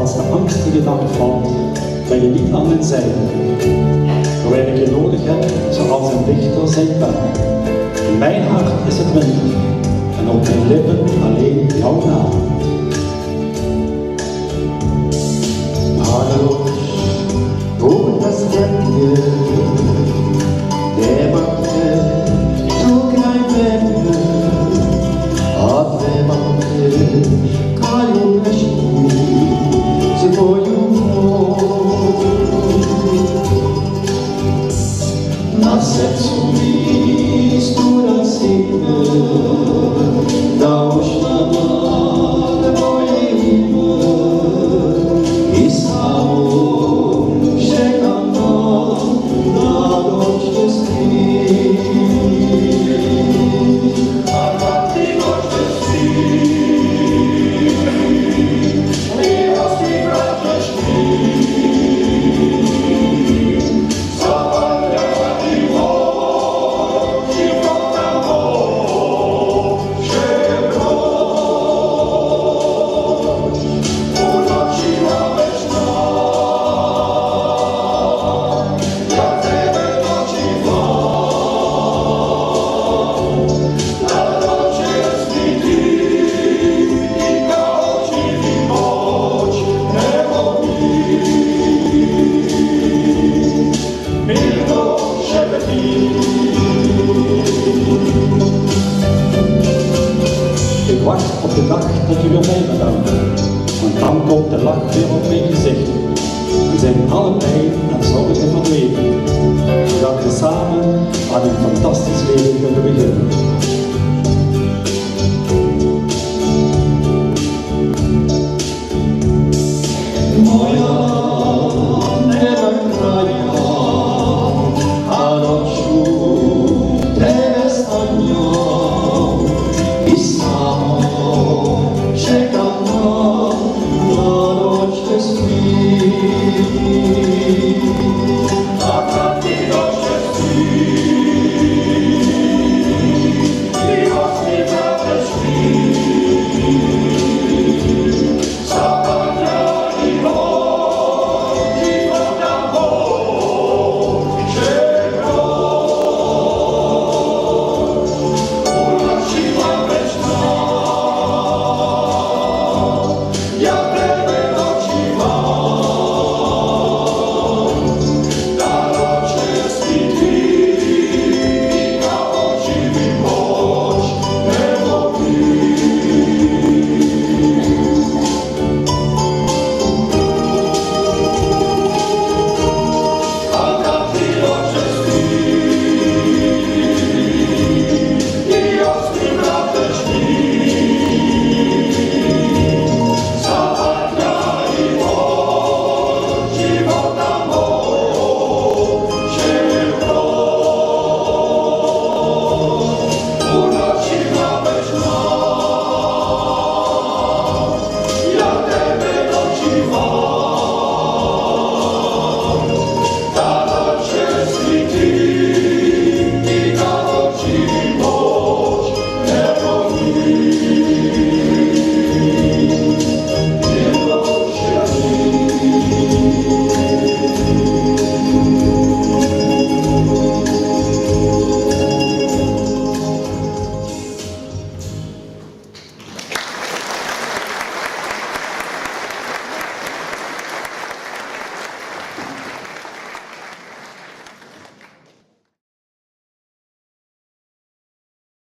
als de angstige dag valt, ben je niet aan mijn zijde. Terwijl ik je nodig heb, zoals een dichter zijn pen. In mijn hart is het winter, en op mijn lippen alleen jouw naam. Hallo, hoe das Ende, der Manke, du kein Wende, hat der Manke, kein Recht, se foi nasce mistura cima, da ostamada boiva, e sabor chegando na noite Ik wacht op de dag dat je weer bij me bent, want dan komt de lach weer op mijn gezicht. En zijn alle pijn en zorgen verdwenen, zodat we samen aan een fantastisch leven kunnen beginnen.